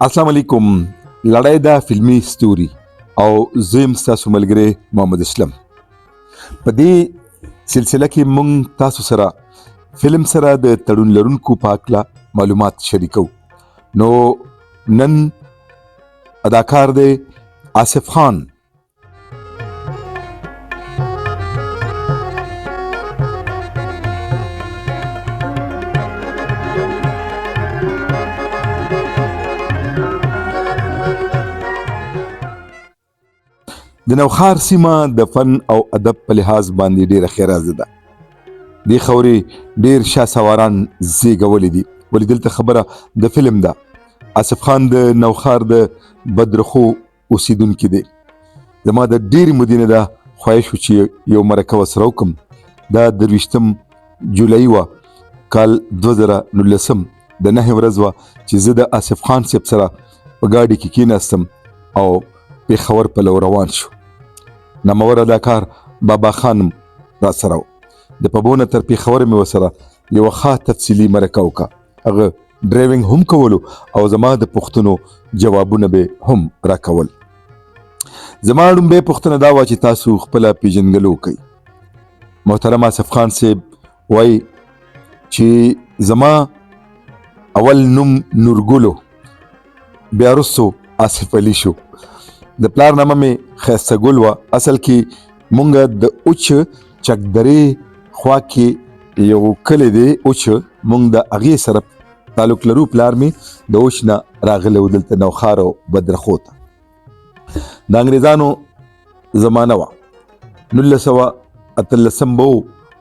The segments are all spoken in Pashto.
السلام علیکم. لړۍ دا فلمي ستوري او زم ستاسو ملګری محمد اسلم. په دې سلسله کې مونږ تاسو سره فلم سره د تړون لرونکو په هکله معلومات شریکو. نو نن اداکار دی آصف خان. د نوخار سیمه د فن او ادب په لحاظ باندې ډیره خیرازه ده. دې خوري ډیر شاسواران زیږولي دي. ولې دلته خبره د فلم ده. آصف خان د نوخار د بدرخو اوسیدونکي دی. زما د ډیرې مودې نه ده خواهش و چې یو مرکه ورسره وکړم. دا 23 جولای وه کال 2019 د 9 ورځ وه چې زه د آصف خان صاحب سره په ګاډي کې کېناستم او پېښور په لور روان شو. نامور اداکار بابا خان را سره و. د پبونه تر پېښور مې ورسره یوه ښه تفصیلي مرکه وکړه. هغه ډرایوینګ هم کولو او زما د پوښتنو جوابونه به هم راکول. زما لومبۍ پوښتنه دا وه چې تاسو خپله پیژنګلو کوئ. محترم آصف خان صاحب وایي چې زما اول نوم نورګلو، بیا وروستو آصف علي شو. د پلار نامه مې ښایسته ګل وه. اصل کې مونږ د اوچ چکدرې خوا کې یو کلی دی اوچ، مونږ د هغې سره تعلق لرو. پلار مې د اوچ نه راغلی و دلته نوخار او بدرخو ته. د انګریزانو زمانه وه. 1918 به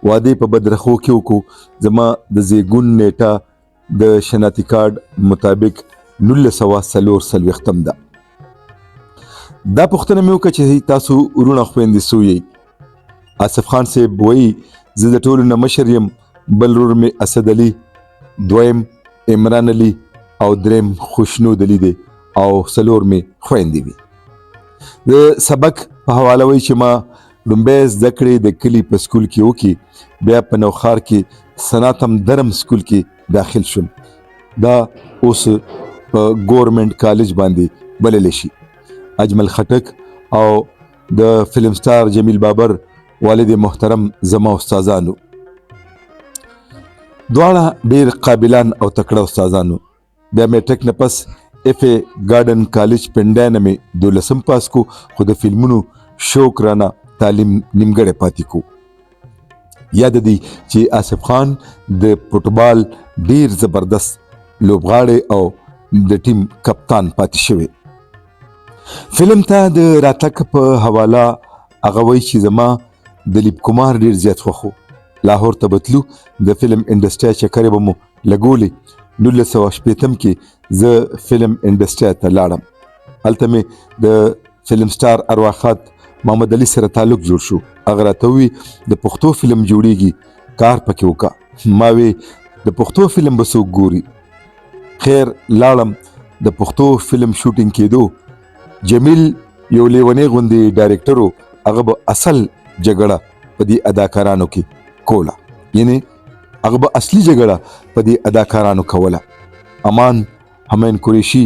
واده په بدرخو کې وکړو. زما د زیږون نیټه د شناختی کارډ مطابق 1940 ده. دا پوښتنه مې وکړه چې تاسو وروڼه خویندې څو یئ؟ آصف خان صاحب وایي زه د ټولو نه مشر یم، بل ورور مې اسد علي، دویم عمران علي او دریم خوشنود علي دی او څلور مې خویندې وي. د سبق په حواله وایي چې ما لومبۍ زده کړې د کلي په سکول کې وکړي، بیا په نوخار کې صنعتم درم سکول کې داخل شوم. دا اوس په ګورنمنټ کالج باندې بللی شي. اجمل خټک او د فلم سټار جمیل بابر والد محترم زما استادانو. دواړه ډیر قابلان او تکړه استادانو. بیا میټرک نه پس اف ای ګارډن کالج پنډای نه مې 12 پاس کو، خو د فلمونو شوق رانه تعلیم نیمګړی پاتې کو. یاد دی چې آصف خان د فوټبال ډیر زبردست لوبغاړی او د ټیم کپتان پاتې شوی. فلم ته د راتګ په حواله هغه وایي چې زما دلیپ کمار ډیر زیات خوښ و. لاهور ته بتلو، د فلم انډسټریا چکرې به مو لګولې. 1960 کې زه فلم انډسټریا ته لاړم. هلته مې د فلم سټار ارواښاد محمد علي سره تعلق جوړ شو. هغه راته وویل د پښتو فلم جوړیږي، کار پکې وکړه. ما وی د پښتو فلم به څوک ګوري؟ خیر لاړم. د پښتو فلم شوټینګ کېدو. جمیل یو لیونی غوندې ډایرکټر و. هغه به اصل جګړه په دې اداکارانو کې کوله، یعنی هغه به اصلي جګړه په دې اداکارانو کوله. امان، همین قریشي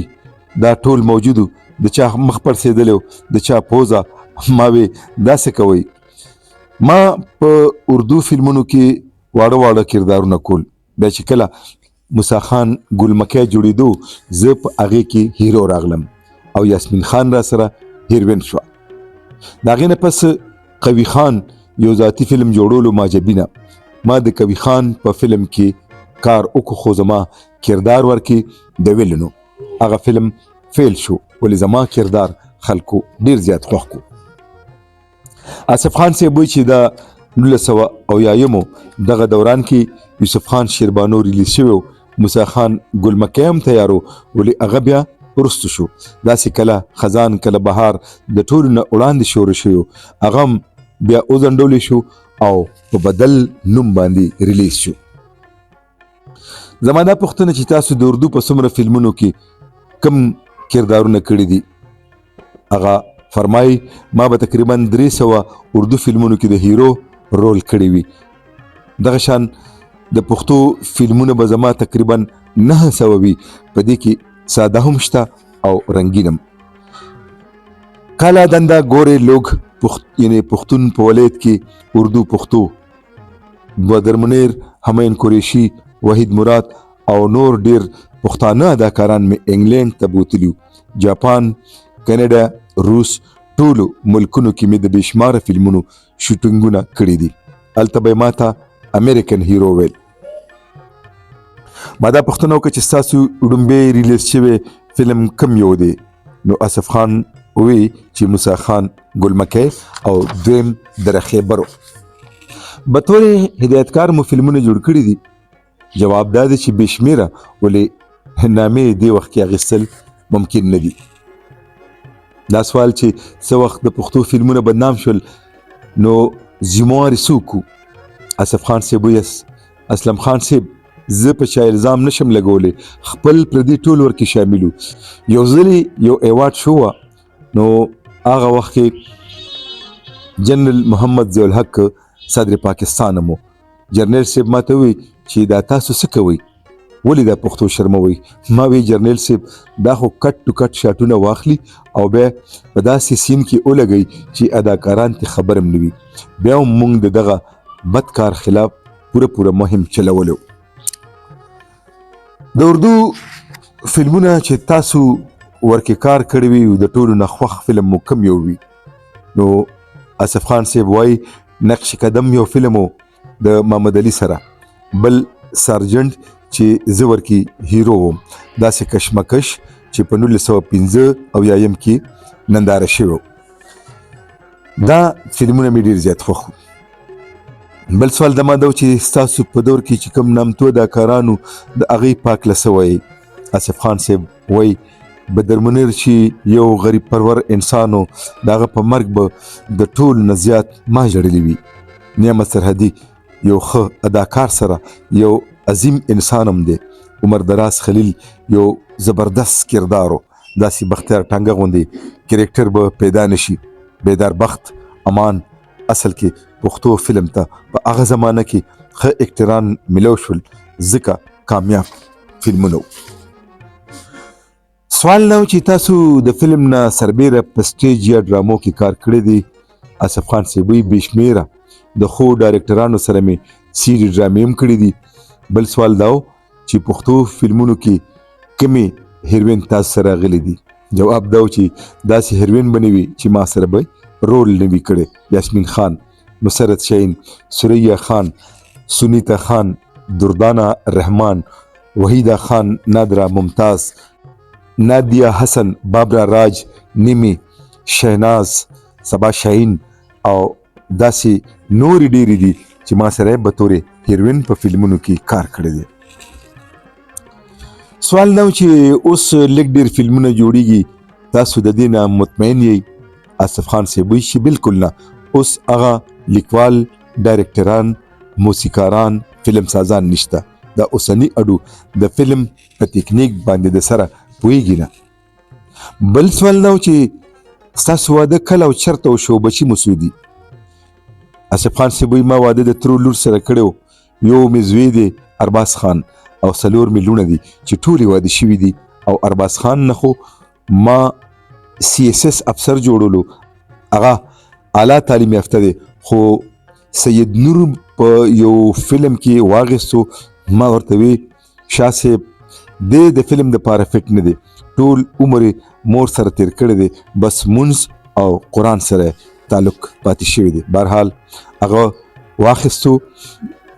دا ټول موجودو. د چا مخ پړسېدلی و، د چا پوزه. ما وی داسې کوئ. ما په اردو فلمونو کې واړه واړه کردارونه کول. بیا چې کله موسی خان ګلمکی جوړېدو، زه په هغې کې هیرو راغلم او یاسمین خان را سره هیروین شو. د هغې نه پس قوي خان یو ذاتي فلم جوړولو معجبینه. ما د قوي خان په فلم کې کار وکړو، خو زما کردار ورکې د ویلنو. هغه فلم فیل شو، ولې زما کردار خلکو ډیر زیات خوښ کو. آصف خان صاحب وایي چې دا 1980 دغه دوران کې یوسف خان شیربانو ریلیز شوی. موسی خان ګلمکی هم تیارو، ولې هغه بیا ورستو شو. داسې کله خزان کله بهار د ټولو نه وړاندې شروع شو. هغه هم بیا وځنډولی شو او په بدل نوم باندې ریلیز شو. زما دا پوښتنه چې تاسو د اردو په څومره فلمونو کې کم کردارونه کړي دي؟ هغه فرمایي ما به تقریبا 300 اردو فلمونو کې د هیرو رول کړی وي. دغه شان د پښتو فلمونه به زما تقریبا 900 وي. په دې کې ساده هم شته او رنګینم. کالا دنده ګورې لوګ یعنی پښتون په ولایت کې اردو پښتو، بدر منیر، همین قریشي، وحید مراد او نور ډیر پښتانه اداکاران مې انګلند ته بوتلیو. جاپان، کینیډا، روس، ټولو ملکونو کې مې د بېشماره فلمونو شوټینګونه کړي دي. هلته به یې ماته امریکن هیرو ویل. ما دا پوښتنه وکړه چې ستاسو وړومبی ریلیز شوی فلم کوم یو دی؟ نو آصف خان وی چې موسی خان ګل مکی او دویم درخې برو. بطور هدایتکار مو فلمونه جوړ کړي دي. جواب دا دی چې بېشمیره ولې نامې دې وخت کې اخیستل ممکن نه دي. دا سوال چې څه وخت د پښتو فلمونه بدنام شول نو ذموار څوک وو؟ آصف خان صاحب وی اسلم خان صاحب زه په چا الزام نشم لګولی، خپل پردي ټول ورکې شامل وو. یو ځلې یو ایوارډ شو نو هغه وخت کې جنرال محمد ضیاء الحق صدر پاکستان مو. جرنیل صاحب ماته وی چې دا تاسو څه کوئ؟ ولې دا پښتو شرموئ؟ ما وی جرنیل صاحب دا خو کټ ټو کټ شاټونه واخلي او بیا په داسې سین کې ولګئ چې اداکاران ته خبر هم نه وي. بیا هم موږ د دغه بد کار خلاف پوره مهم چلولو. د اردو فلمونه چې تاسو ورکې کار کړی وي د ټولو نه خوښ فلم مو کوم یو وي؟ نو آصف خان صاحب وایي نقش قدم یو فلم و د محمد علي سره، بل سارجنټ چې زه ورکې هیرو وم، داسې کشمکش چې په 1995 کې ننداره شوی. دا فلمونه مې ډېر زیات خوښ وو. بل سوال د ما دا و چې ستاسو په دور کې چې کوم نامتو اداکارانو د هغې پاکله څه وایي؟ آصف خان صاحب وایي بدر منیر چې یو غریب پرور انسان و، د هغه په مرګ به د ټول نه زیات ما ژړلی وي. نعمت سرحدي یو ښه اداکار سره یو عظیم انسان هم دی. عمر دراز خلیل یو زبردست کردار و، داسې بختیار ټانګه غوندې کرکټر به پیدا نشي. بیدار بخت، امان، اصل کې پښتو فلم ته په هغه زمانه کې ښه اکټران ملو شول، ځکه کامیاب فلمونه و. سوال نه و چې تاسو د فلم نه سربیره په سټیج یا ډرامو کې کار کړی دی. آصف خان صاحب وی بېشمیره د ښو ډایرکټرانو سره مې سیري ډرامې هم کړي دي. بل سوال دا و چې پښتو فلمونو کې کومې هیروین تاسو سره راغلی دي؟ جواب دا و چې داسې هیروین به نه وي چې ما سره به رول نه وي کړی. یاسمین خان، نصرت شاهین، سریا خان، سنیتا خان، دردانه رحمان، وحیده خان، نادره ممتاز، نادیه حسن، بابرا راج، نیمی، شهناز، صبا شاهین او داسې نورې ډېرې دي چې ما سره به طور هیروین په فلمونو کې کار کړی دی. سوال نه و چې اوس لږ ډېر فلمونه جوړیږي، تاسو د دې نه مطمئن یئ؟ آصف خان صاحب وایي چې بالکل نه. اوس هغه لیکوال، ډایرکټران، موسیقاران، فلم سازان نشته. دا اوسنی اډو د فلم په تکنیک باندې د سره پوهیږي نه. بل سوال دا و چې ستاسو واده کله او چېرته وشو، بچي مو څو دي؟ آصف خان صاحب وایي ما واده د ترو لور سره کړی و. یو مې زوی دی ارباز خان او 4 مې لوڼه دي چې ټولې واده شوي دي. او ارباز خان نه خو ما CSS افسر جوړولو، هغه اعلی تعلیم یافته دی، خو سید نور په یو فلم کې واغېستو. ما ورته وی شاه صاحب دی د فلم دپاره فټ نه دی، ټول عمر مور سره تیر کړی دی، بس مونځ او قرآن سره تعلق پاتې شوی دی. بهرحال هغه واخیستو،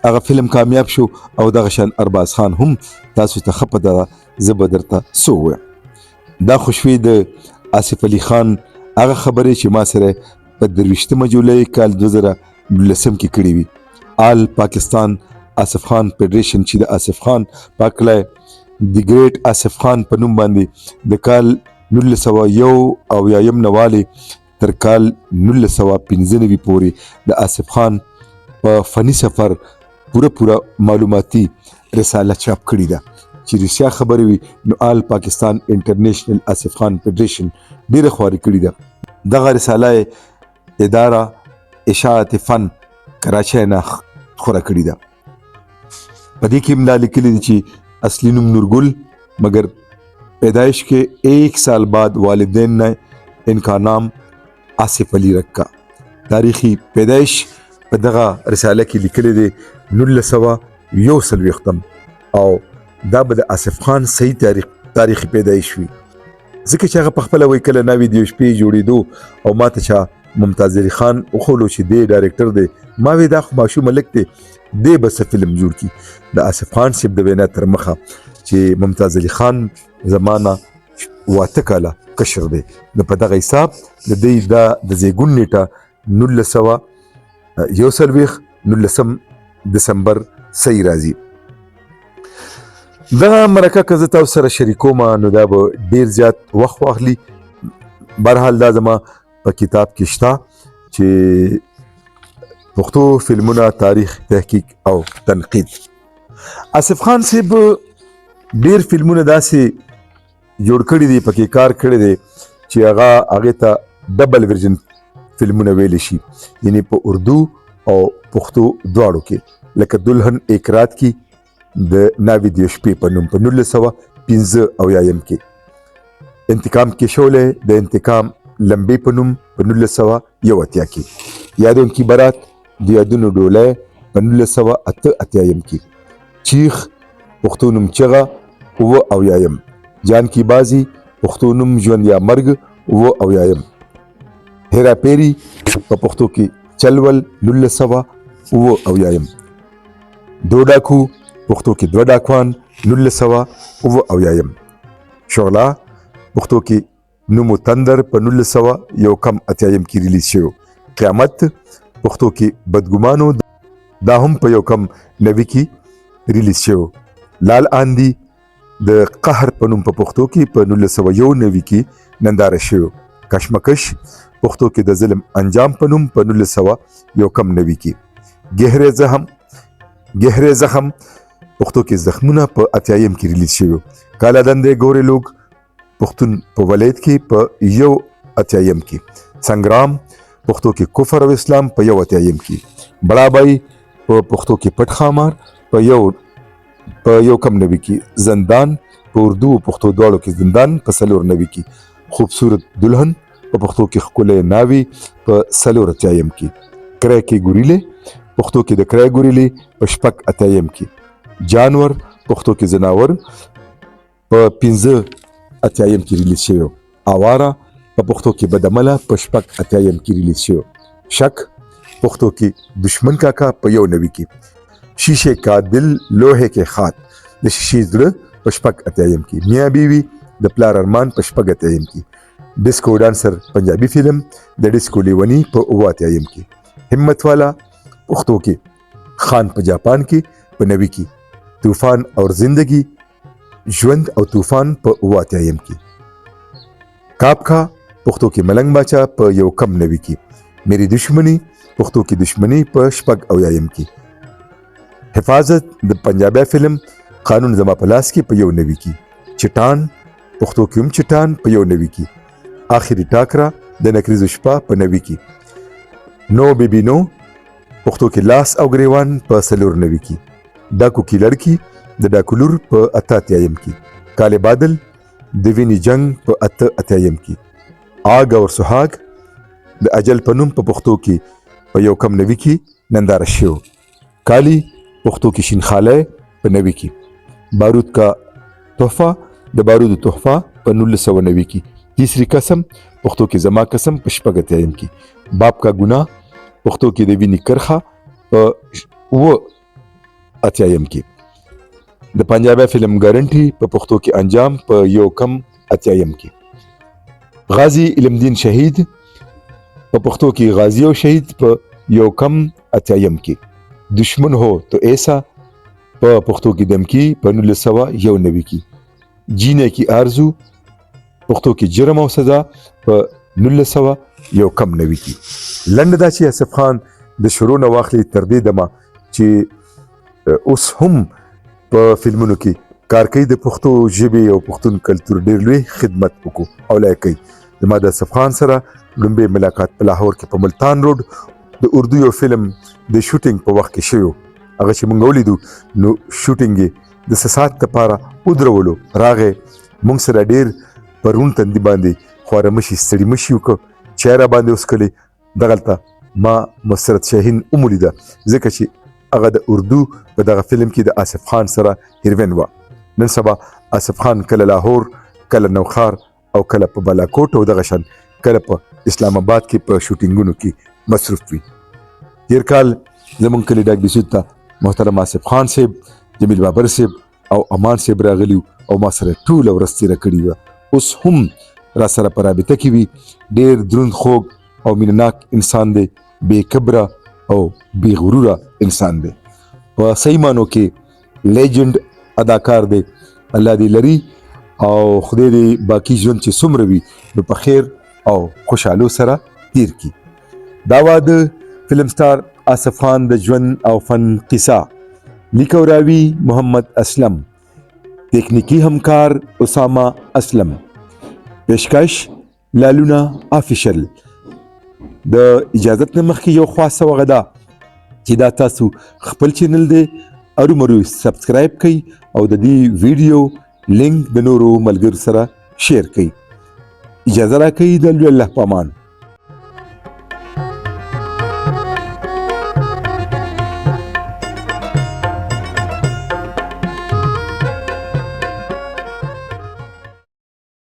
هغه فلم کامیاب شو او دغه شان ارباز خان هم تاسو ته ښه پته ده، زه به درته څه ووایم. دا خو شوې د آصف علي خان هغه خبرې چې ما سره په 23 جولای کال 2012 کې کړې وي. آل پاکستان آصف خان فیډریشن چې د آصف خان پاکلای دی ګریټ آصف خان په نوم باندې د کال 1901 نواله تر کال 1995 پورې د آصف خان په فني سفر پوره معلوماتي رساله چاپ کړې ده چې رښتیا خبرې وي نو آل پاکستان انټرنیشنل آصف خان فیډریشن ډیره خواري کړې ده. دغه رساله اداره اشاعت فن کراچۍ نه خوره کړې ده. په دې کې هم دا لیکلي دي چې اصلي نوم نورګل مګر पैदाइश के 1 साल बाद वालिदैन ने इनका नाम आसिफ अली रखा. تاریخي پیدائش په دغه رساله کې لیکلي دی 1941 او دا به د آصف خان صحیح تاریخي پیدائش وي ځکه چې هغه په خپل وی کله ناوی دی شپې جوړېدو او ماته چا ممتاز علي خان وخولو چې دی ډایرکټر دی ما وی دا خو ماشوم ملک دی دی بس فلم جوړ کی د آصف خان صاحب د وینا تر مخه چې ممتاز علي خان زمانہ واته کاله کشر دی نو په دغه حساب د دې د زیګون نیټه 19 دسمبر صحیح راځي. دا مرکه که زه تاسو سره شریکوم نو دا به ډیر زیات وخت واخلي. برحال دا زما په کتاب کې شته چې پښتو فلمونه تاریخ تحقیق او تنقید. آصف خان صاحب ډیر فلمونه داسې جوړ کړي دي پکې کار کړی دی چې هغه ته ډبل ورژن فلمونه ویل شي یعنی په اردو او پښتو دواړو کې لکه دلهن ایک رات کی د ناوی د شپې په نوم په 1915 کې انتقام کې شوله د انتقام لمبي په نوم په 1981 کې یادون کی برات د یادونو ډوله په 1988 کې چیخ پښتو نوم چغه او یایم جان کی بازی پښتو نوم ژوند یا مرګ او یایم هیرا پیری په پښتو کې چلول 1980 دوډاکو پښتو کې دوه ډاکوان 1980 شعله پښتو کې نومو تندر په 1981 کې ریلیز شو. قیامت پښتو کې بدګمانو دا هم په 1990 کې ریلیز شو. لال آندی د قهر په نوم په پښتو کې په 1991 کې ننداره شو. کشمکش پښتو کې د ظلم انجام په نوم په 1991 کې. گہرے زخم پښتو کې زخمونه په 88 کې ریلیز شوی. کالا دندې ګورې لوګ پښتون په ولایت کې په 88 کې. سنگرام پښتو کې کفر او اسلام په 88 کې. بڑا بای په پښتو کې پټ خامار په 1990 کې. زندان په اردو او پښتو دواړو کې زندان په 1990 کې. خوبصورت دلهن په پښتو کې ښکلی ناوی په 1980 کې. کرای کې ګوریلې پښتو کې د کرای ګوریلې په 88 کې. جانور پښتو کې زناور په 85 کې ریلیز شوی. اواره په پښتو کې بدعمله په 88 کې ریلیز شوی. شک پښتو کې دشمن کاکا په 1990 کې. شیشه کا دل لوهه کې خات د شیشې زړه په 88 کې. میاں بیوی د پلار ارمان په 88 کې. ډیسکو ډانسر پنجابي فلم د ډیسکو لیونی په 88 کې. همت والا پښتو کې. خان په جاپان کې په 90 کې. طوفان اور زندگی ژوند او طوفان په 88 کې. کاپکا پښتو کې ملنګ باچا په 1990 کې. میری دشمنی پښتو کې دشمنی په 88 کې. حفاظت د پنجابي فلم قانون زما په لاس کې په 1990 کې. چټان پښتو کې هم چټان په 1990 کې. آخري ټاکرا د نکریزو شپه په 90 کې. نو بیبي نو پښتو کې لاس او گریوان په 1990 کې. ډاکو کې لړکی د ډاکولور په 88 کې. کالے بادل د ویني جنگ په 88 کې. آگ اور سہاگ د اجل په نوم په پښتو کې په 1990 کې ننداره شو. کالی پښتو کې شینخاله په 90 کې. بارود کا تحفه د بارود تحفه په 1990 کې. تیسری قسم پښتو کې زما قسم په 88 کې. باپ کا گناہ پښتو کې د ویني کرخه په 88 کې. د پنجابي فلم ګارنټي په پښتو کې انجام په 1988 کې. غازی علم دین شهید په پښتو کې غازی او شهید په 1988 کې. دشمن ہو تو ایسا په پښتو کې دمکی په 1991 کې. جینے کی آرزو پښتو کې جرم او سزا په 1991 کې. لنډ دا چې آصف خان د شروع نه واخلي تر دې دمه چې اوس هم په فلمونو کې کار کوي د پښتو ژبې او پښتون کلتور ډېر لوی خدمت وکړو او لای کوي. زما د آصف خان سره لومبه ملاقات په لاهور کې په ملتان روډ د اردو یو فلم د شوټینګ په وخت کې شوی. هغه چې موږ ولیدو نو شوټینګ د سات لپاره ودرولو راغې مونږ سره ډېر پرون تندي باندې خواره مشي ستړي مشي وکړه چای را باندې وڅښلې. دغلته ما مسرت شاهین هم ولیده ځکه چې هغه د اردو په دغه فلم کې د آصف خان سره هیروین وه. نن سبا آصف خان کله لاهور، کله نوخار او کله په بالاکوټ او دغه شان کله په اسلام آباد کې په شوټینګونو کې مصروف وي. تیر کال زمونږ کلي ډاک بسود ته محترم آصف خان صاحب، جمیل بابر صاحب او امان صاحب راغلي او ما سره ټوله ورځ تېره کړې وه. اوس هم را سره په رابطه کې وي. ډېر دروند خوږ او مینهناک انسان دی، بې کبره او بې غروره انسان دی. په صحیح معنو کې لیجنډ اداکار دی. الله دې لري او خدای دې باقي ژوند چې څومره وي نو په خیر او خوشحالو سره تیر کړي. دا وه د فلم سټار آصف خان د ژوند او فن قصه. لیک او راوي محمد اسلم، تکنیکی همکار اسامه اسلم، پیشکش لالونا آفیشل. د اجازت نه مخکې یو خاصه وغه ده چې دا تاسو خپل چینل دی ارومرو سبسکرایب کړئ او د دې ویډیو لینک د نورو ملګرو سره شیر کړئ. اجازه راکړئ د الله په امان.